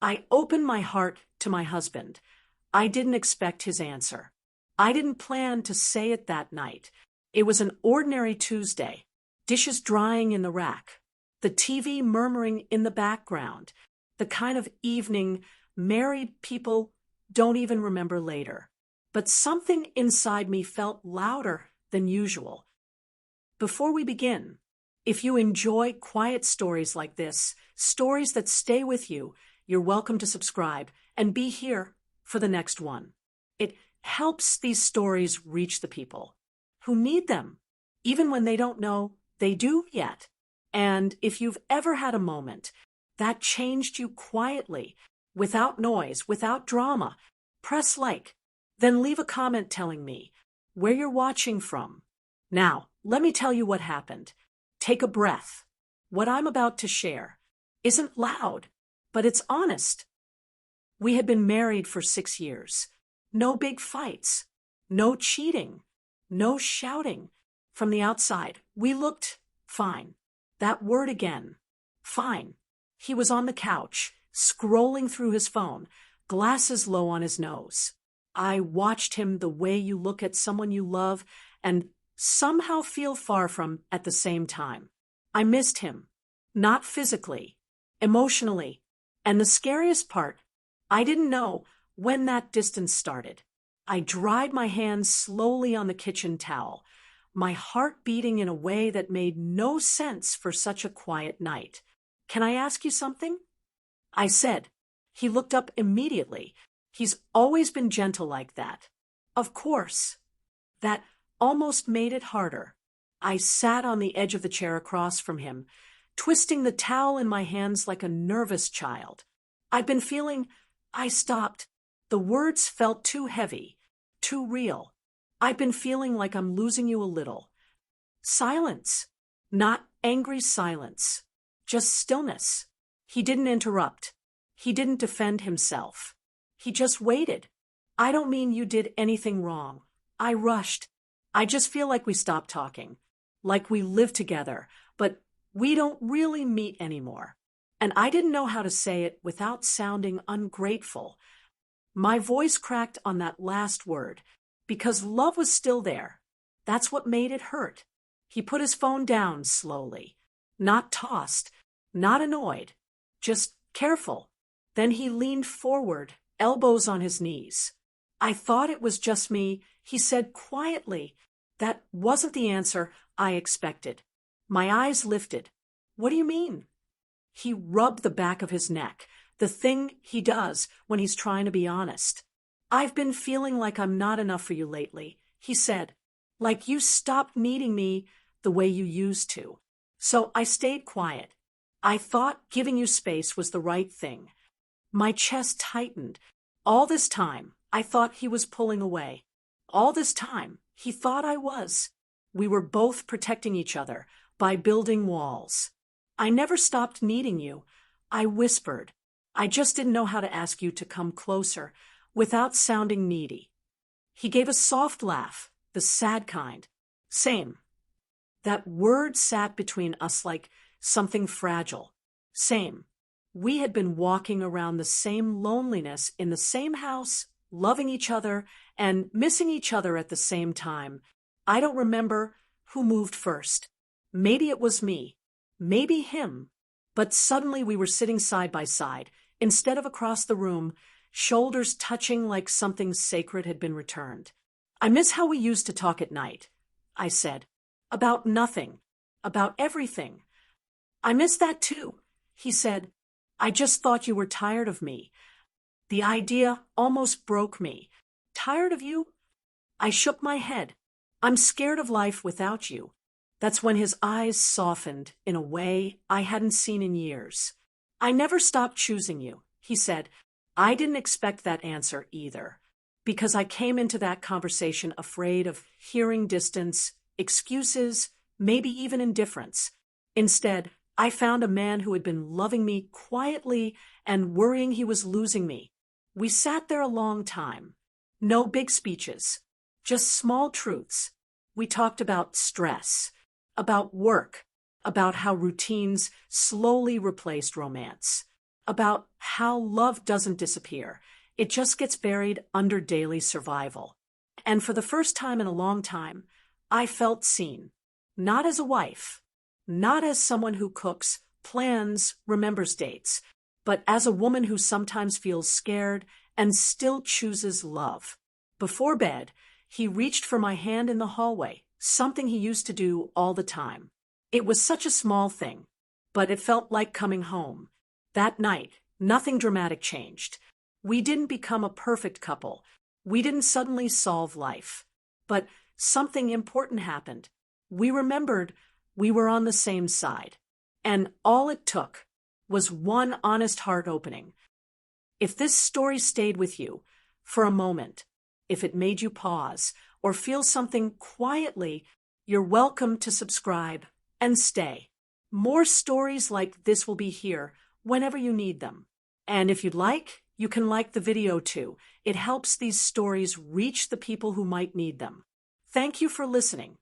I opened my heart to my husband. I didn't expect his answer. I didn't plan to say it that night. It was an ordinary Tuesday. Dishes drying in the rack. The TV murmuring in the background. The kind of evening married people don't even remember later. But something inside me felt louder than usual. Before we begin, if you enjoy quiet stories like this, stories that stay with you, you're welcome to subscribe and be here for the next one. It helps these stories reach the people who need them, even when they don't know they do yet. And if you've ever had a moment that changed you quietly, without noise, without drama, press like, then leave a comment telling me where you're watching from. Now, let me tell you what happened. Take a breath. What I'm about to share isn't loud, but it's honest. We had been married for 6 years. No big fights. No cheating. No shouting. From the outside, we looked fine. That word again. Fine. He was on the couch, scrolling through his phone, glasses low on his nose. I watched him the way you look at someone you love and somehow feel far from at the same time. I missed him. Not physically, emotionally. And the scariest part, I didn't know when that distance started. I dried my hands slowly on the kitchen towel, my heart beating in a way that made no sense for such a quiet night. "Can I ask you something?" I said. He looked up immediately. He's always been gentle like that. "Of course." That almost made it harder. I sat on the edge of the chair across from him, twisting the towel in my hands like a nervous child. I'd been feeling. I stopped. The words felt too heavy, too real. I'd been feeling like I'm losing you a little. Silence. Not angry silence. Just stillness. He didn't interrupt. He didn't defend himself. He just waited. "I don't mean you did anything wrong. I rushed. I just feel like we stopped talking. Like we live together, but we don't really meet anymore." And I didn't know how to say it without sounding ungrateful. My voice cracked on that last word, because love was still there. That's what made it hurt. He put his phone down slowly. Not tossed, not annoyed, just careful. Then he leaned forward, elbows on his knees. "I thought it was just me," he said quietly. That wasn't the answer I expected. My eyes lifted. "What do you mean?" He rubbed the back of his neck, the thing he does when he's trying to be honest. "I've been feeling like I'm not enough for you lately," he said. "Like you stopped needing me the way you used to. So I stayed quiet. I thought giving you space was the right thing." My chest tightened. All this time, I thought he was pulling away. All this time, he thought I was. We were both protecting each other by building walls. "I never stopped needing you," I whispered. "I just didn't know how to ask you to come closer without sounding needy." He gave a soft laugh, the sad kind. "Same." That word sat between us like something fragile. Same. We had been walking around the same loneliness in the same house, loving each other and missing each other at the same time. I don't remember who moved first. Maybe it was me. Maybe him. But suddenly we were sitting side by side, instead of across the room, shoulders touching like something sacred had been returned. "I miss how we used to talk at night," I said. "About nothing. About everything." "I miss that too," he said. "I just thought you were tired of me." The idea almost broke me. "Tired of you?" I shook my head. "I'm scared of life without you." That's when his eyes softened in a way I hadn't seen in years. "I never stopped choosing you," he said. I didn't expect that answer either, because I came into that conversation afraid of hearing distance, excuses, maybe even indifference. Instead, I found a man who had been loving me quietly and worrying he was losing me. We sat there a long time. No big speeches, just small truths. We talked about stress, about work, about how routines slowly replaced romance, about how love doesn't disappear. It just gets buried under daily survival. And for the first time in a long time, I felt seen. Not as a wife, not as someone who cooks, plans, remembers dates, but as a woman who sometimes feels scared and still chooses love. Before bed, he reached for my hand in the hallway, something he used to do all the time. It was such a small thing, but it felt like coming home. That night, nothing dramatic changed. We didn't become a perfect couple. We didn't suddenly solve life. But something important happened. We remembered we were on the same side. And all it took was one honest heart opening. If this story stayed with you for a moment, if it made you pause or feel something quietly, you're welcome to subscribe and stay. More stories like this will be here whenever you need them. And if you'd like, you can like the video too. It helps these stories reach the people who might need them. Thank you for listening.